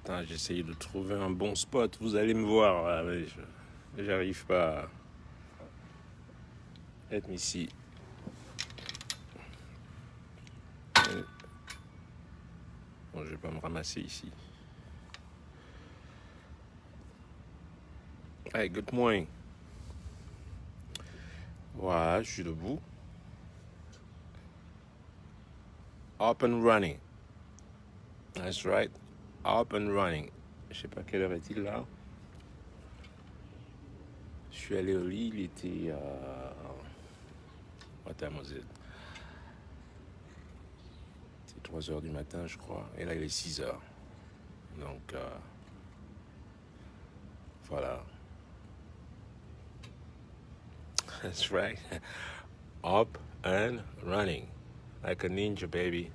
Attends, j'essaye de trouver un bon spot. Vous allez me voir. Mais j'arrive pas. Let me see. Bon, je vais pas me ramasser ici. Hey, good morning. Voilà, je suis debout. Up and running. That's right. Up and running. Je sais pas quelle heure est-il là. Je suis allé au lit, il était... What time was it? C'était 3 heures du matin, je crois. Et là, il est 6 heures. Donc, voilà. That's right. Up and running. Like a ninja, baby.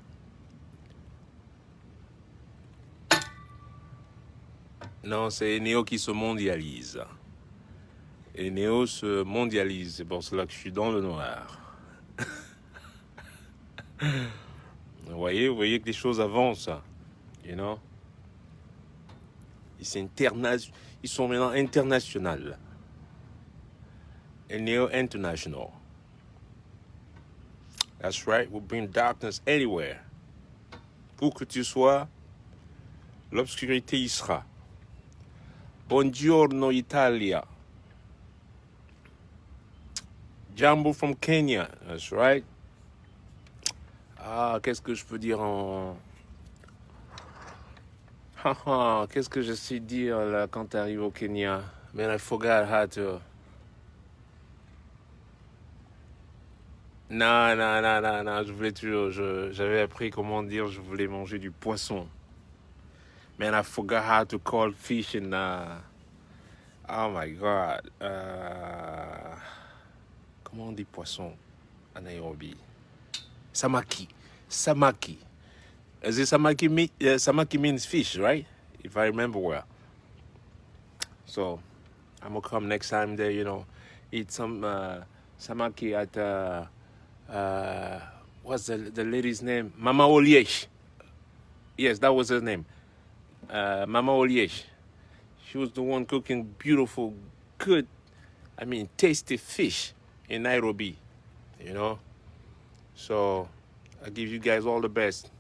Non, c'est Néo qui se mondialise. Et Néo se mondialise. C'est pour cela que je suis dans le noir. Vous voyez que les choses avancent. You know? Ils sont maintenant internationaux. Et Néo international. That's right. We bring darkness anywhere. Où que tu sois, l'obscurité y sera. Buongiorno Italia. Jambo from Kenya. That's right. Ah, qu'est-ce que je peux dire en... Qu'est-ce que je sais dire là quand tu arrives au Kenya? Man, I forgot how to... Non, je voulais toujours... J'avais appris comment dire je voulais manger du poisson. Man, I forgot how to call fish in... Oh my God. Comment on dit poisson à Nairobi? Samaki. Is it samaki? Samaki means fish, right? If I remember well. So, I'm gonna come next time there, eat some samaki at what's the lady's name? Mama Oliesh. Yes, that was her name. Mama Oliesh. She was the one cooking beautiful, good, tasty fish in Nairobi, So, I give you guys all the best.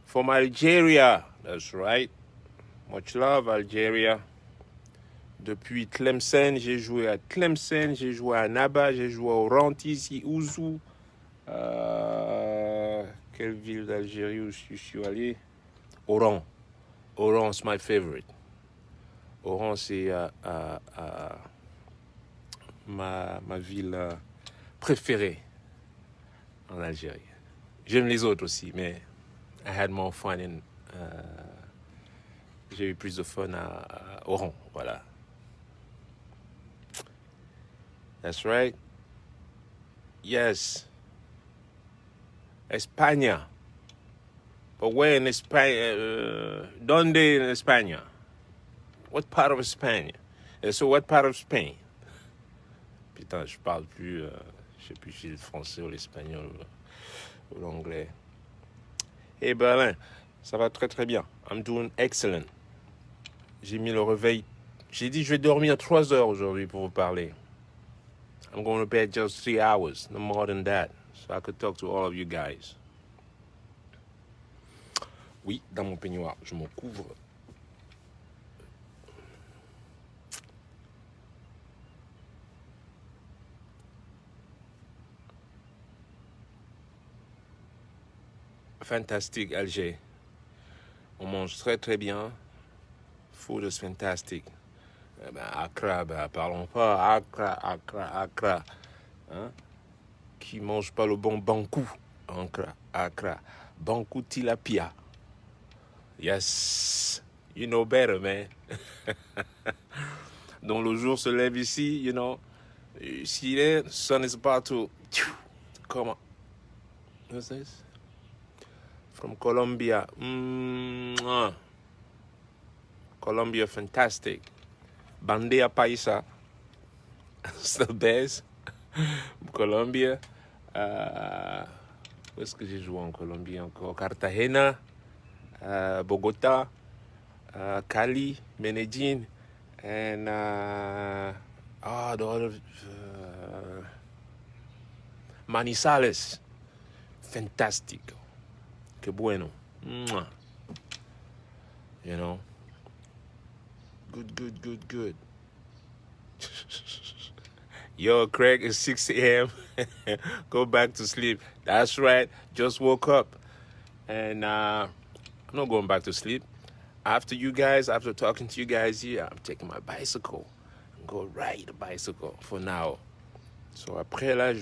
From Algeria, that's right. Much love, Algeria. Depuis Tlemcen, j'ai joué à Tlemcen, j'ai joué à Naba, j'ai joué à Oranti, ici, Ouzou. Quelle ville d'Algérie où je suis allé? Oran. Oran, c'est my favorite. Oran, c'est ma ville préférée en Algérie. J'aime les autres aussi, mais I had more fun in... j'ai eu plus de fun à Oran, voilà. That's right. Yes. España. But where in España? ¿Dónde en España? What part of Spain? So what part of Spain? Putain, je parle plus... je sais plus si c'est le français ou l'espagnol ou l'anglais. Hey Berlin, ça va très très bien. I'm doing excellent. J'ai mis le réveil. J'ai dit je vais dormir 3 heures aujourd'hui pour vous parler. I'm going to bed just 3 hours, no more than that, so I could talk to all of you guys. Oui, dans mon peignoir, je m'en couvre. Fantastique, Alger. On mange très très bien. Food is fantastic. Accra, parlons pas. Accra. Hein? Qui mange pas le bon bankou? Accra. Bankou tilapia. Yes. You know better, man. Donc le jour se lève ici, See there, the sun is about to come on. What's this? From Colombia. Colombia, fantastic. Bandeja Paisa. It's the best. Colombia. Où est-ce que j'ai joué en Colombie encore? Cartagena. Bogota. Cali, Medellin, and the other Manizales. Fantastico. Que bueno. Mwah. You know. Good. Yo, Craig, it's 6 a.m. Go back to sleep. That's right. Just woke up. And I'm not going back to sleep. After talking to you guys here, I'm taking my bicycle and go ride a bicycle for now. So après là,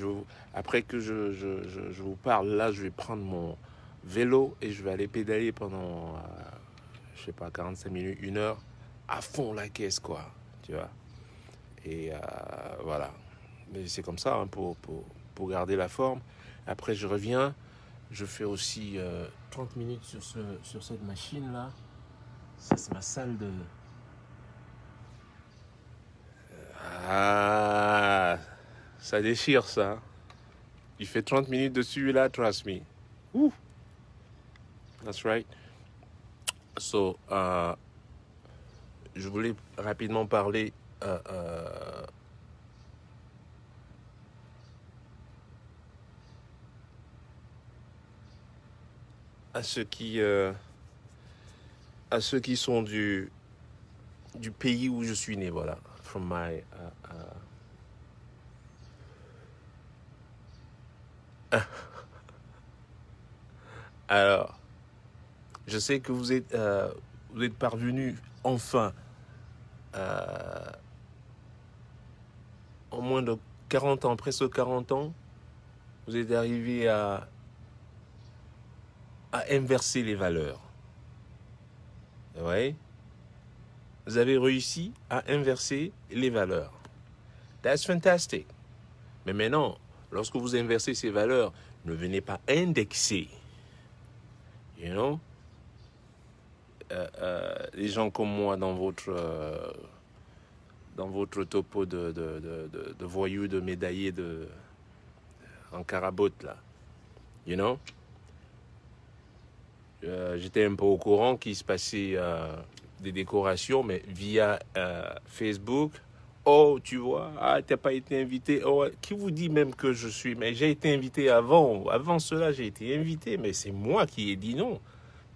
après que je vous parle, là, je vais prendre mon vélo et je vais aller pédaler pendant, je sais pas, 45 minutes, 1 heure, à fond la caisse, quoi, tu vois. Et voilà. Mais c'est comme ça, hein, pour garder la forme. Après, je reviens, je fais aussi 30 minutes sur cette machine-là. Ça, c'est ma salle de... Ça déchire, ça. Il fait 30 minutes dessus, là, trust me. Woo. That's right. So, je voulais rapidement parler à ceux qui sont du pays où je suis né, voilà. From my Alors, je sais que vous êtes parvenus enfin en moins de 40 ans, presque 40 ans, vous êtes arrivé à inverser les valeurs. Ouais. Vous avez réussi à inverser les valeurs. That's fantastic. Mais maintenant, lorsque vous inversez ces valeurs, ne venez pas indexer. You know? Les gens comme moi dans votre topo de voyous, de médaillés en carabote, là. You know? J'étais un peu au courant qu'il se passait des décorations, mais via Facebook. Oh, tu vois, t'as pas été invité. Oh, qui vous dit même que je suis... Mais j'ai été invité avant. Avant cela, j'ai été invité, mais c'est moi qui ai dit non.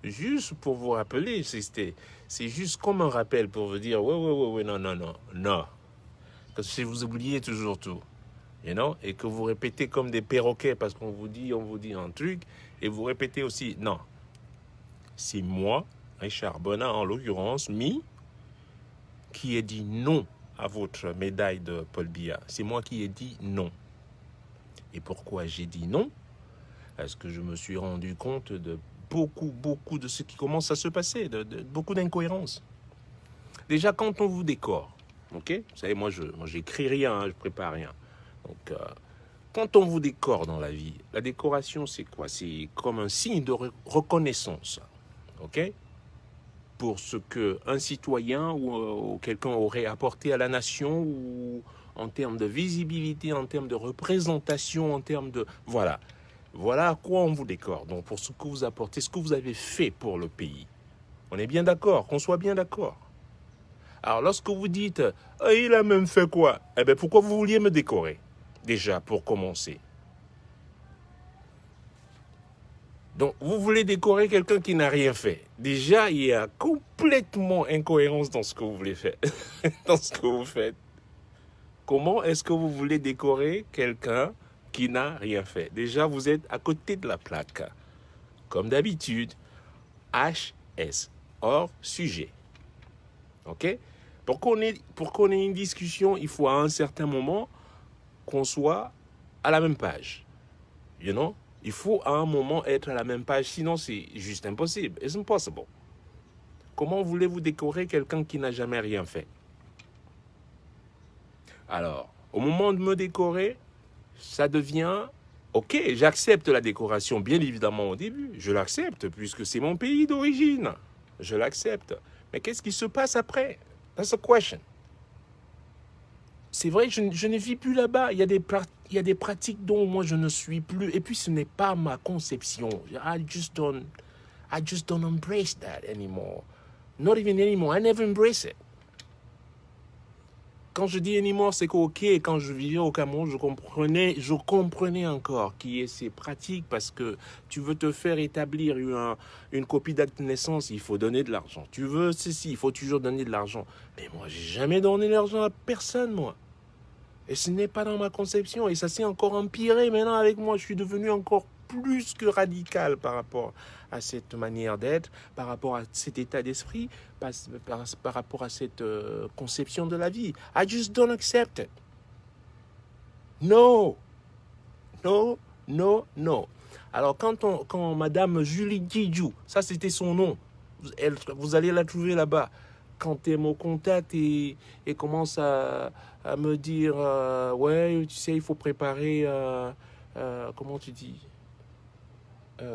Juste pour vous rappeler, c'est juste comme un rappel pour vous dire, ouais, non. Parce que vous oubliez toujours tout, you know, et que vous répétez comme des perroquets parce qu'on vous dit un truc, et vous répétez aussi, non. C'est moi, Richard Bonnat en l'occurrence, qui ai dit non à votre médaille de Paul Biya. C'est moi qui ai dit non. Et pourquoi j'ai dit non? Parce que je me suis rendu compte de beaucoup de ce qui commence à se passer, de beaucoup d'incohérences. Déjà, quand on vous décore, ok? Vous savez, moi, j'écris rien, hein, je prépare rien. Donc, quand on vous décore dans la vie, la décoration, c'est quoi? C'est comme un signe de reconnaissance, ok? Pour ce qu'un citoyen ou quelqu'un aurait apporté à la nation, ou en termes de visibilité, en termes de représentation, en termes de... Voilà à quoi on vous décore. Donc, pour ce que vous apportez, ce que vous avez fait pour le pays. On est bien d'accord, qu'on soit bien d'accord. Alors, lorsque vous dites, il a même fait quoi? Eh bien, pourquoi vous vouliez me décorer? Déjà, pour commencer. Donc, vous voulez décorer quelqu'un qui n'a rien fait. Déjà, il y a complètement incohérence dans ce que vous voulez faire. Dans ce que vous faites. Comment est-ce que vous voulez décorer quelqu'un qui n'a rien fait? Déjà, vous êtes à côté de la plaque. Comme d'habitude, HS, hors sujet. OK? Pour qu'on ait une discussion, il faut à un certain moment qu'on soit à la même page. You know? Il faut à un moment être à la même page, sinon c'est juste impossible. It's impossible. Comment voulez-vous décorer quelqu'un qui n'a jamais rien fait? Alors, au moment de me décorer, ça devient... Ok, j'accepte la décoration, bien évidemment au début. Je l'accepte, puisque c'est mon pays d'origine. Je l'accepte. Mais qu'est-ce qui se passe après? That's a question. C'est vrai, je ne vis plus là-bas. Il y a des pratiques dont moi je ne suis plus. Et puis ce n'est pas ma conception. I just don't embrace that anymore. Not even anymore. I never embrace it. Quand je dis anymore, c'est qu'ok, quand je vivais au Cameroun, je comprenais encore qu'il y ait ces pratiques parce que tu veux te faire établir une copie d'acte de naissance, il faut donner de l'argent. Tu veux ceci, il faut toujours donner de l'argent. Mais moi, j'ai jamais donné de l'argent à personne, moi. Et ce n'est pas dans ma conception. Et ça s'est encore empiré maintenant avec moi. Je suis devenu encore plus que radical par rapport à cette manière d'être, par rapport à cet état d'esprit, par rapport à cette conception de la vie. I just don't accept it. No. No, no, no. Alors, quand Madame Julie Djidjou, ça c'était son nom, vous allez la trouver là-bas, quand elle me contacte et commence à me dire ouais, tu sais, il faut préparer, comment tu dis, il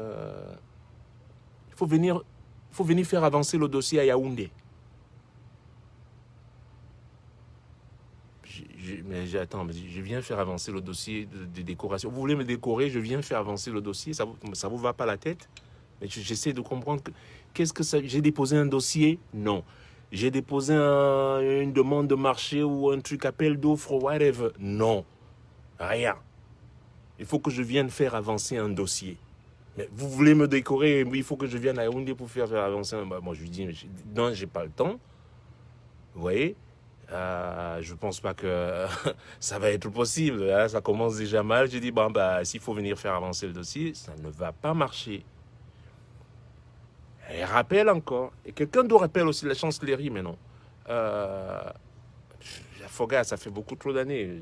faut venir faire avancer le dossier à Yaoundé. Mais je viens faire avancer le dossier de décoration. Vous voulez me décorer, je viens faire avancer le dossier, ça vous va pas la tête? Mais j'essaie de comprendre qu'est-ce que ça... J'ai déposé un dossier? Non. J'ai déposé une demande de marché ou un truc, appel d'offres, whatever? Non. Rien. Il faut que je vienne faire avancer un dossier. Mais vous voulez me décorer, il faut que je vienne à Yaoundé pour faire avancer un... Moi, je lui dis, non, j'ai pas le temps. Vous voyez? Je pense pas que ça va être possible. Hein, ça commence déjà mal. J'ai dit, s'il faut venir faire avancer le dossier, ça ne va pas marcher. Et rappelle encore. Et quelqu'un d'autre rappelle aussi la chancellerie, mais non. Foga, ça fait beaucoup trop d'années.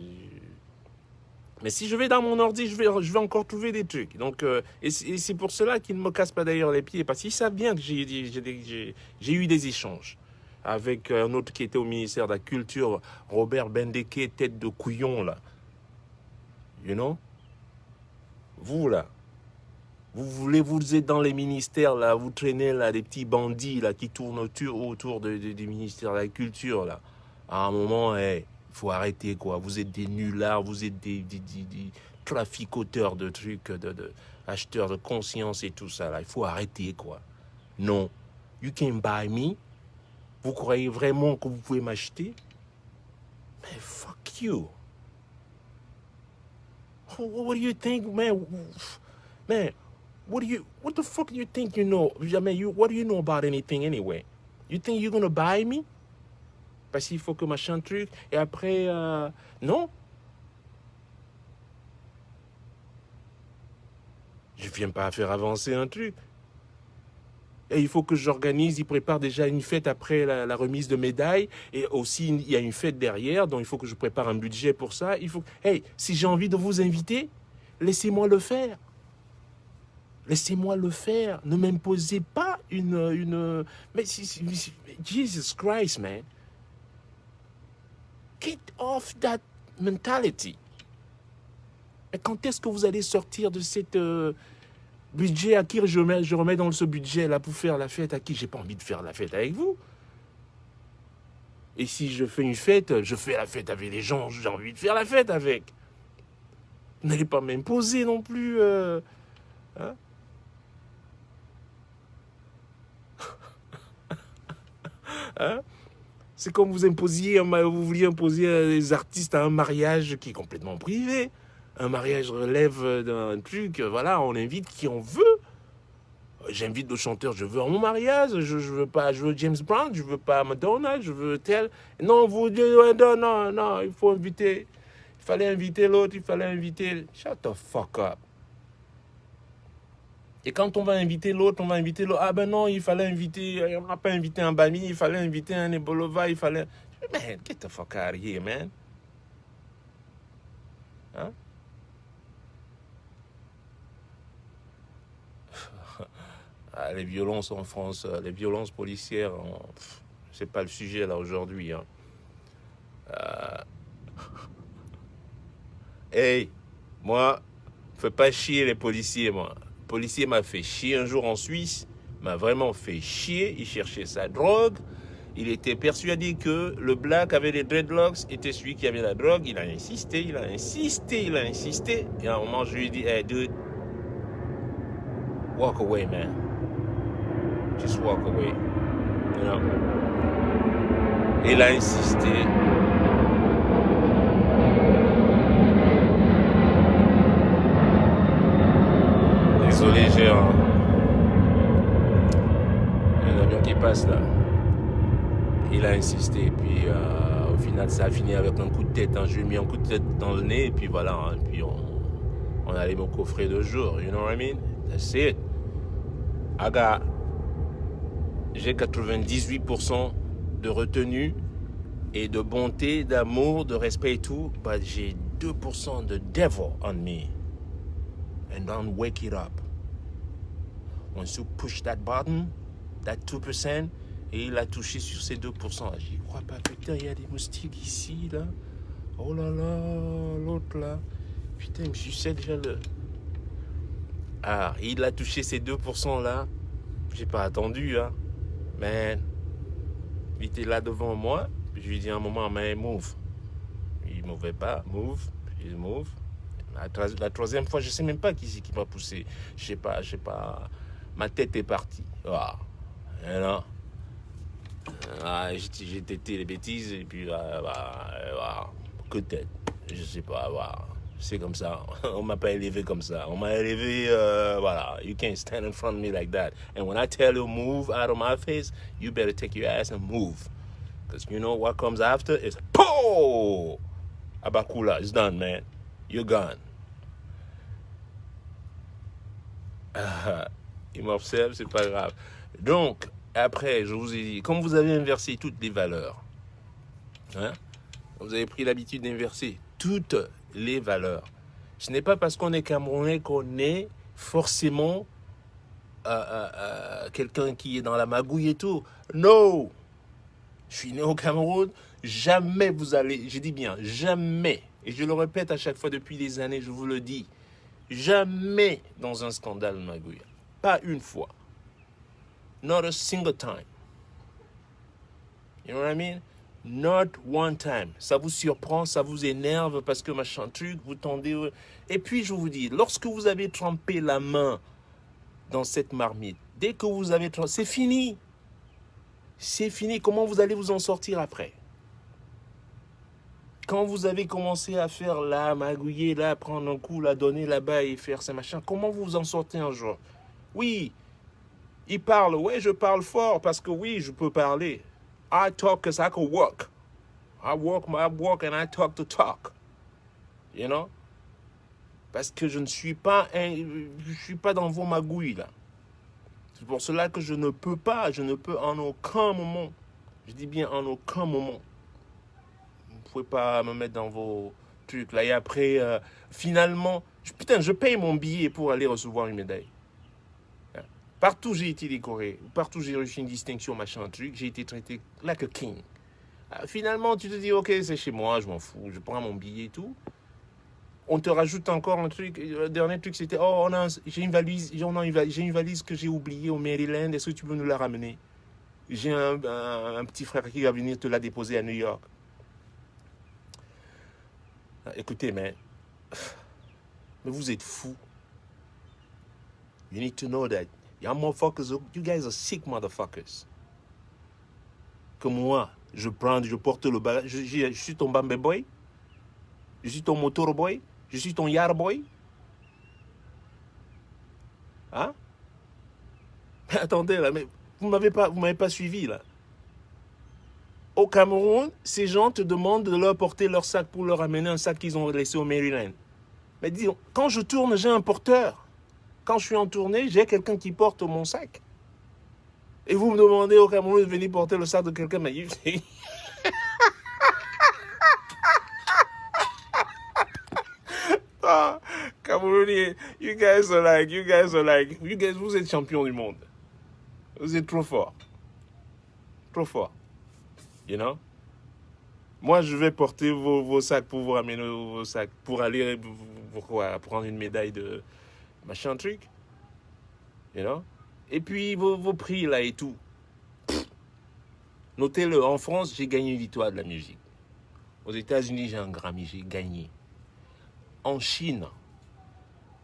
Mais si je vais dans mon ordi, je vais encore trouver des trucs. Donc, et c'est pour cela qu'ils ne me cassent pas d'ailleurs les pieds. Parce qu'ils savent bien que j'ai eu des échanges avec un autre qui était au ministère de la Culture, Robert Bendeke, tête de couillon, là. You know? Vous, là. Vous êtes dans les ministères, là, vous traînez, là, des petits bandits, là, qui tournent autour du ministère de la Culture, là. À un moment, il faut arrêter, quoi. Vous êtes des nullards, vous êtes des traficoteurs de trucs, acheteurs de conscience et tout ça, là. Il faut arrêter, quoi. Non. You can buy me. Vous croyez vraiment que vous pouvez m'acheter? Mais fuck you. What do you think, man? Man, what the fuck do you think you know? I mean, what do you know about anything anyway? You think you're gonna buy me? Parce qu'il faut que machin truc. Et après, non. Je viens pas faire avancer un truc. Et il faut que j'organise, il prépare déjà une fête après la remise de médailles. Et aussi, il y a une fête derrière, donc il faut que je prépare un budget pour ça. Hey, si j'ai envie de vous inviter, laissez-moi le faire. Laissez-moi le faire. Ne m'imposez pas une... Mais Jesus Christ, man. Get off that mentality. Et quand est-ce que vous allez sortir de cette... budget à qui je remets dans ce budget-là pour faire la fête à qui j'ai pas envie de faire la fête avec vous. Et si je fais une fête, je fais la fête avec les gens, j'ai envie de faire la fête avec. Vous n'allez pas m'imposer non plus. Hein? Hein? C'est comme vous vouliez imposer les artistes à un mariage qui est complètement privé. Un mariage relève d'un truc, voilà, on invite qui on veut. J'invite le chanteur, je veux à mon mariage, je veux James Brown, je veux pas Madonna, je veux tel. Non, vous dites, non, il faut inviter. Il fallait inviter l'autre, Shut the fuck up. Et quand on va inviter l'autre, ah ben non, il fallait inviter, on n'a pas invité un Bami, il fallait inviter un Ebolova, Man, get the fuck out of here, man. Hein? Les violences en France, les violences policières, c'est pas le sujet là aujourd'hui. Hein. Hey, moi, fais pas chier les policiers, moi. Le policier m'a fait chier un jour en Suisse, m'a vraiment fait chier. Il cherchait sa drogue. Il était persuadé que le black avec les dreadlocks était celui qui avait la drogue. Il a insisté. Et à un moment, je lui ai dit, hey, dude, walk away, man. Just walk away. You know? Il a insisté. Désolé, j'ai un avion qui passe là. Il a insisté, et puis au final, ça a fini avec un coup de tête. Hein. Je lui ai mis un coup de tête dans le nez, et puis voilà. Hein. Et puis on allait me coffrer 2 jours. You know what I mean? That's it. J'ai 98% de retenue et de bonté, d'amour, de respect et tout, but j'ai 2% de devil on me. And don't wake it up. Once you push that button, that 2%, et il a touché sur ces 2%. J'y crois pas, putain, il y a des moustiques ici, là. Oh là là, l'autre là. Putain, il me suçait déjà le... Ah, il a touché ces 2% là. J'ai pas attendu, hein. Man, il était là devant moi. Je lui ai dit à un moment, man, move. Il ne mouvait pas, move. Il move. La troisième fois, je sais même pas qui m'a poussé. Je sais pas. Ma tête est partie. Ah, you know? J'ai tété les bêtises et puis que tête. Je sais pas. C'est comme ça. On m'a pas élevé comme ça. On m'a élevé, voilà. You can't stand in front of me like that. And when I tell you move out of my face, you better take your ass and move. Because you know what comes after is POW! Abakula, it's done, man. You're gone. Il m'observe, c'est pas grave. Donc, après, je vous ai dit, comme vous avez inversé toutes les valeurs, hein, vous avez pris l'habitude d'inverser toutes les valeurs. Ce n'est pas parce qu'on est Camerounais qu'on est forcément quelqu'un qui est dans la magouille et tout. No! Je suis né au Cameroun, jamais vous allez, je dis bien, jamais, et je le répète à chaque fois depuis des années, je vous le dis, jamais dans un scandale de magouille. Pas une fois. Not a single time. You know what I mean? Not one time. Ça vous surprend, ça vous énerve parce que machin truc, vous tendez... Et puis je vous dis, lorsque vous avez trempé la main dans cette marmite, dès que vous avez trempé, c'est fini. C'est fini. Comment vous allez vous en sortir après? Quand vous avez commencé à faire là, magouiller là, prendre un coup, la donner là-bas et faire ces machins, comment vous vous en sortez un jour? Oui, il parle. Ouais, je parle fort parce que oui, je peux parler. I talk because I can work. I work and I talk to talk. You know? Parce que je ne suis pas dans vos magouilles là. C'est pour cela que je ne peux en aucun moment, je dis bien en aucun moment, vous ne pouvez pas me mettre dans vos trucs là. Et après, finalement, je paye mon billet pour aller recevoir une médaille. Partout j'ai été décoré, partout j'ai reçu une distinction, machin truc, j'ai été traité like a king. Finalement, tu te dis, ok, c'est chez moi, je m'en fous, je prends mon billet et tout. On te rajoute encore un truc. Le dernier truc, c'était, j'ai une valise que j'ai oubliée au Maryland. Est-ce que tu peux nous la ramener? J'ai un petit frère qui va venir te la déposer à New York. Écoutez, mais vous êtes fous. You need to know that. You guys are sick motherfuckers. Que moi, je porte le bagage. Je suis ton Bambe boy. Je suis ton motor boy. Je suis ton yard boy. Hein? Mais attendez là, mais vous m'avez pas suivi là. Au Cameroun, ces gens te demandent de leur porter leur sac pour leur amener un sac qu'ils ont laissé au Maryland. Mais disons, quand je tourne, j'ai un porteur. Quand je suis en tournée, j'ai quelqu'un qui porte mon sac. Et vous me demandez au Cameroun de venir porter le sac de quelqu'un, mais Camerounais, you guys, vous êtes champion du monde. Vous êtes trop fort. Trop fort. You know? Moi, je vais porter vos sacs pour vous ramener vos sacs, pour aller prendre une médaille de machin truc. You know? Et puis, vos prix là et tout. Notez-le, en France, j'ai gagné une victoire de la musique. Aux États-Unis, j'ai un Grammy, j'ai gagné. En Chine,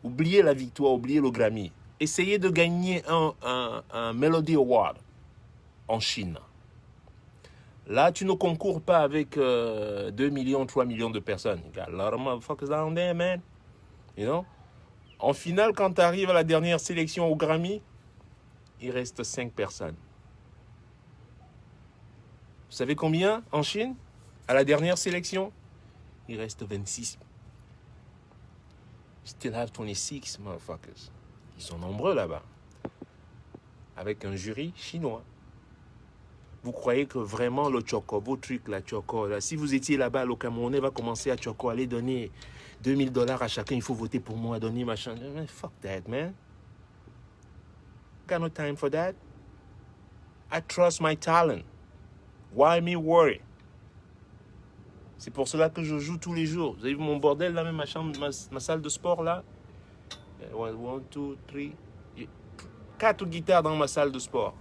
oubliez la victoire, oubliez le Grammy. Essayez de gagner un Melody Award. en Chine. Là, tu ne concours pas avec 2 millions, 3 millions de personnes. You got a lot of motherfuckers down there, man. You know? En finale, quand tu arrives à la dernière sélection au Grammy, il reste 5 personnes. Vous savez combien en Chine? À la dernière sélection, il reste 26. Still have 26 motherfuckers. Ils sont nombreux là-bas. Avec un jury chinois. Vous croyez que vraiment le choco, vos trucs là, choco, là, si vous étiez là-bas, le Camerounais va commencer à choco, aller donner $2000 à chacun, il faut voter pour moi, donner machin. Man, fuck that, man. Got no time for that. I trust my talent. Why me worry? C'est pour cela que je joue tous les jours. Vous avez vu mon bordel là, même ma salle de sport là? 1, 2, 3. 4 guitares dans ma salle de sport.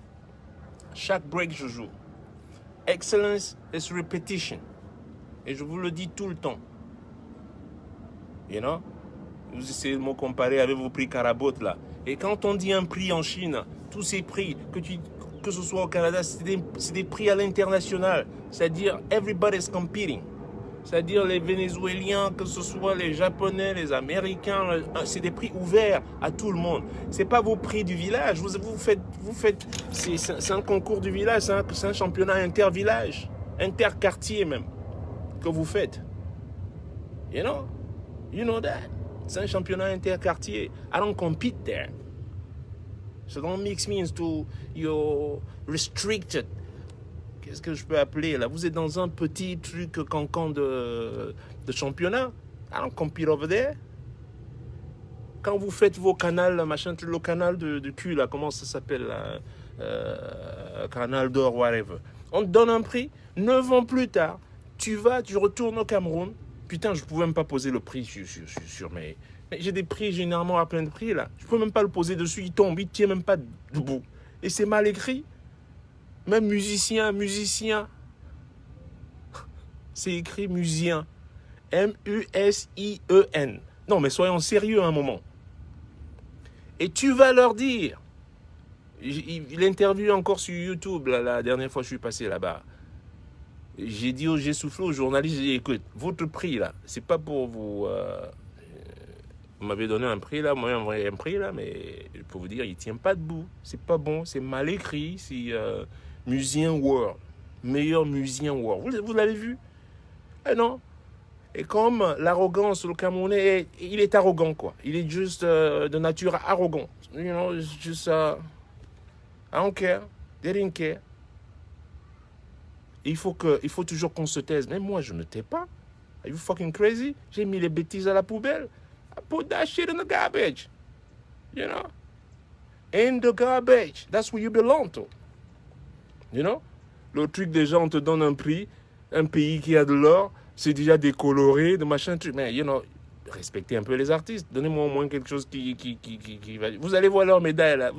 Chaque break, je joue. Excellence is repetition. Et je vous le dis tout le temps. You know? Vous essayez de me comparer avec vos prix Carabote là. Et quand on dit un prix en Chine, tous ces prix, que ce soit au Canada, c'est des prix à l'international. C'est-à-dire, everybody's competing. C'est-à-dire les Vénézuéliens, que ce soit les Japonais, les Américains, c'est des prix ouverts à tout le monde. C'est pas vos prix du village. Vous faites, c'est un concours du village, c'est un championnat inter-village, inter-quartier même, que vous faites. You know that. C'est un championnat inter-quartier. I don't compete there. So don't mix me into your restricted. Qu'est-ce que je peux appeler là? Vous êtes dans un petit truc cancan de championnat. I don't compete over there. Quand vous faites vos canals, machin, le canal de cul là, comment ça s'appelle là? Canal d'or, whatever. On te donne un prix. 9 ans plus tard, tu retournes au Cameroun. Putain, je pouvais même pas poser le prix sur mes... Mais j'ai des prix généralement à plein de prix là. Je peux même pas le poser dessus, il tombe, il tient même pas debout. Et c'est mal écrit. Même musicien, c'est écrit musicien. M-U-S-I-E-N. Non, mais soyons sérieux un moment. Et tu vas leur dire, il interviewe encore sur YouTube, là, la dernière fois que je suis passé là-bas. J'ai soufflé au journaliste, j'ai dit, écoute, votre prix là, c'est pas pour vous... vous m'avez donné un prix là, moi j'ai envoyé un prix là, mais je peux vous dire, il tient pas debout. C'est pas bon, c'est mal écrit, c'est... Musicien World, meilleur musicien World. Vous l'avez vu? Eh non. Et comme l'arrogance, le Camerounais, il est arrogant, quoi. Il est juste de nature arrogant. You know, just, I don't care. They didn't care. Il faut toujours qu'on se taise. Mais moi, je ne tais pas. Are you fucking crazy? J'ai mis les bêtises à la poubelle. I put that shit in the garbage. You know? In the garbage. That's where you belong to. You know? Le truc déjà, on te donne un prix, un pays qui a de l'or, c'est déjà décoloré, de machin truc. Mais, you know, respectez un peu les artistes. Donnez-moi au moins quelque chose qui va... Vous allez voir leurs médailles, là.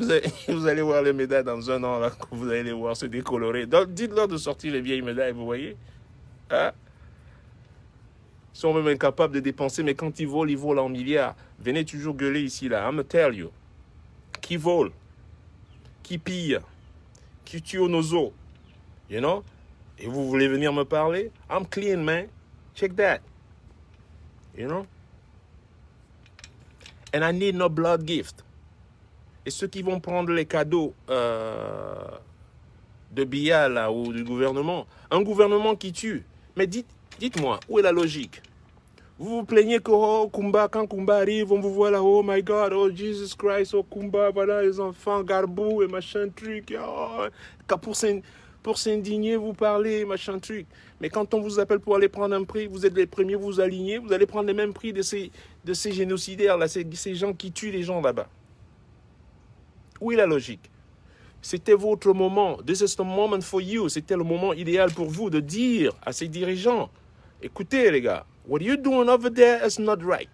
Vous allez voir les médailles dans un an, là, quand vous allez les voir se décolorer. Donc, dites-leur de sortir les vieilles médailles, vous voyez? Hein? Ils sont même incapables de dépenser, mais quand ils volent en milliards. Venez toujours gueuler ici, là. I'm gonna tell you. Qui vole? Qui pille? Qui tue au nozo, you know? Et vous voulez venir me parler? I'm clean, man. Check that. You know? And I need no blood gift. Et ceux qui vont prendre les cadeaux de Biya, là, ou du gouvernement, un gouvernement qui tue. Mais dites-moi, où est la logique? Vous vous plaignez que oh, Kumba, quand Kumba arrive, on vous voit là, oh my God, oh Jesus Christ, oh Kumba, voilà les enfants, Garbou et machin truc. Oh, pour s'indigner, vous parlez, machin truc. Mais quand on vous appelle pour aller prendre un prix, vous êtes les premiers, vous alignez, vous allez prendre les mêmes prix de ces génocidaires, là, ces gens qui tuent les gens là-bas. Où est la logique? C'était votre moment. This is the moment for you. C'était le moment idéal pour vous de dire à ces dirigeants, écoutez les gars, what you're doing over there is not right.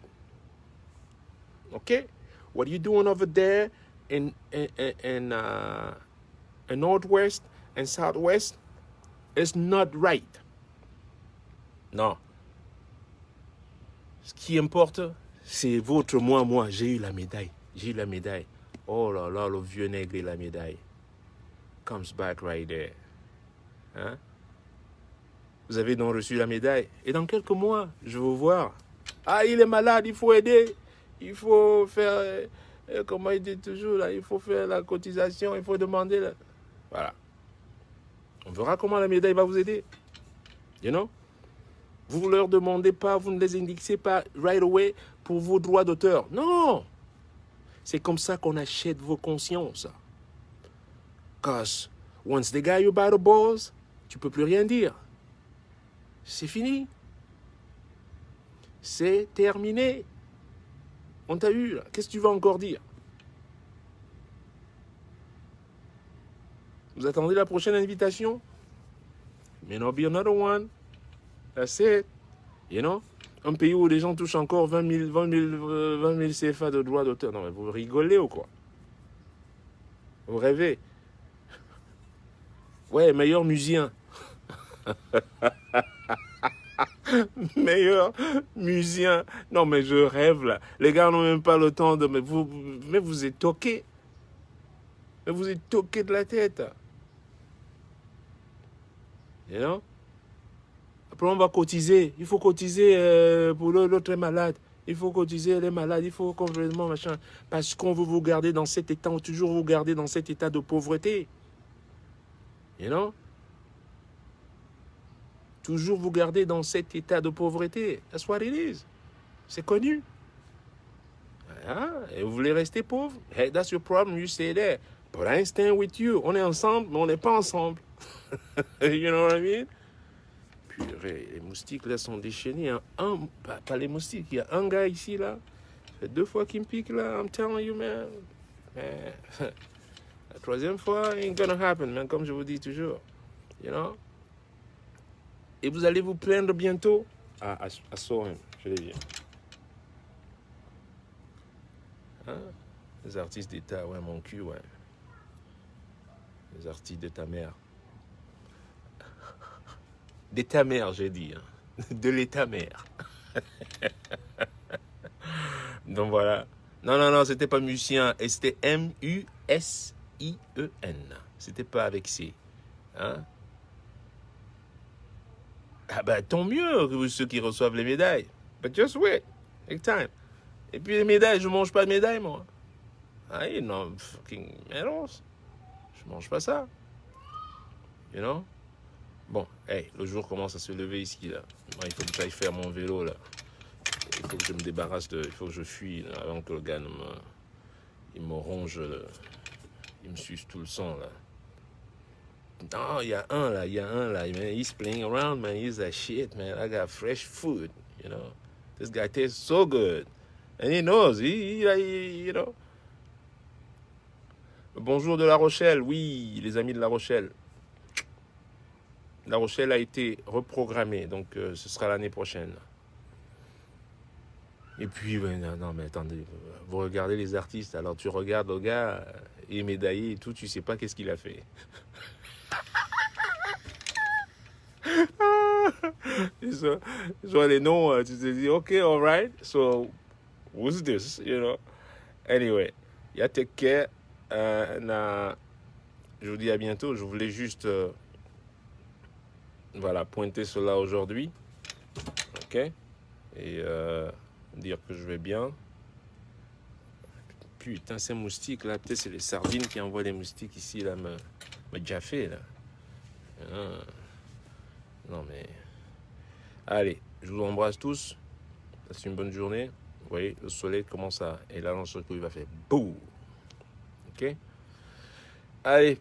Okay? What you're doing over there in Northwest and Southwest is not right. Non. Ce qui importe, c'est votre moi. J'ai eu la médaille. Oh là là, le vieux nègre et la médaille. comes back right there. Hein? Vous avez donc reçu la médaille. Et dans quelques mois, je vais vous voir. Ah, il est malade, il faut aider. Il faut faire, comment il dit toujours, là, il faut faire la cotisation, il faut demander. Là. Voilà. On verra comment la médaille va vous aider. You know? Vous ne leur demandez pas, vous ne les indexez pas right away pour vos droits d'auteur. Non! C'est comme ça qu'on achète vos consciences. Because once they got you by the balls, tu ne peux plus rien dire. C'est fini. C'est terminé. On t'a eu là. Qu'est-ce que tu vas encore dire? Vous attendez la prochaine invitation? May not be another one. That's it. You know? Un pays où les gens touchent encore 20 000 CFA de droits d'auteur. Non, mais vous rigolez ou quoi? Vous rêvez? Ouais, meilleur musicien. Meilleur musicien. Non, mais je rêve là. Les gars n'ont même pas le temps de... Mais vous êtes toqués. Mais vous êtes toqués de la tête. You know? Après, on va cotiser. Il faut cotiser pour l'autre est malade. Il faut cotiser les malades. Il faut complètement machin. Parce qu'on veut vous garder dans cet état, toujours vous garder dans cet état de pauvreté. You know? Toujours vous garder dans cet état de pauvreté. That's what it is. C'est connu. Ah, et vous voulez rester pauvre? Hey, that's your problem. You stay there. But I ain't staying with you. On est ensemble, mais on n'est pas ensemble. You know what I mean? Purée, les moustiques là sont déchaînés. Hein. Pas les moustiques. Il y a un gars ici là. Ça fait 2 fois qu'il me pique là. I'm telling you, man. La 3e fois, ain't gonna happen, man. Comme je vous dis toujours. You know? Et vous allez vous plaindre bientôt. Ah, I saw him. Je l'ai vu. Hein? Les artistes d'État, ouais, mon cul, ouais. Les artistes de ta mère. De ta mère, j'ai dit. Hein. De l'état mère. Donc voilà. Non, c'était pas musicien. Et c'était M-U-S-I-E-N. C'était pas avec C. Hein? Ah ben, tant mieux que ceux qui reçoivent les médailles. But just wait. Take time. Et puis les médailles, je mange pas de médailles, moi. Ah, non, fucking medals. Je mange pas ça. You know? Bon, hey, le jour commence à se lever ici, là. Moi, il faut que j'aille faire mon vélo, là. Il faut que je me débarrasse de... Il faut que je fuis, là, avant que le gars il me ronge, là. Il me suce tout le sang, là. Non, il y a un, là. Man, he's playing around, man. He's like, shit, man. I got fresh food, you know. This guy tastes so good. And he knows, you know. Bonjour de La Rochelle, oui, les amis de La Rochelle. La Rochelle a été reprogrammée, donc ce sera l'année prochaine. Et puis, ouais, non, mais attendez, vous regardez les artistes, alors tu regardes le gars, il est médaillé et tout, tu sais pas qu'est-ce qu'il a fait. Je vois les noms, tu te dis, ok, all right, so, who's this, you know? Anyway, ya take care. Je vous dis à bientôt. Je voulais juste voilà, pointer cela aujourd'hui. Ok? Et dire que je vais bien. Putain, ces moustiques là, peut-être c'est les sardines qui envoient les moustiques ici là, me déjà fait là. Non mais. Allez, je vous embrasse tous. Passez une bonne journée. Vous voyez, le soleil commence à. Et là, dans ce coup, il va faire boum. Ok? Allez.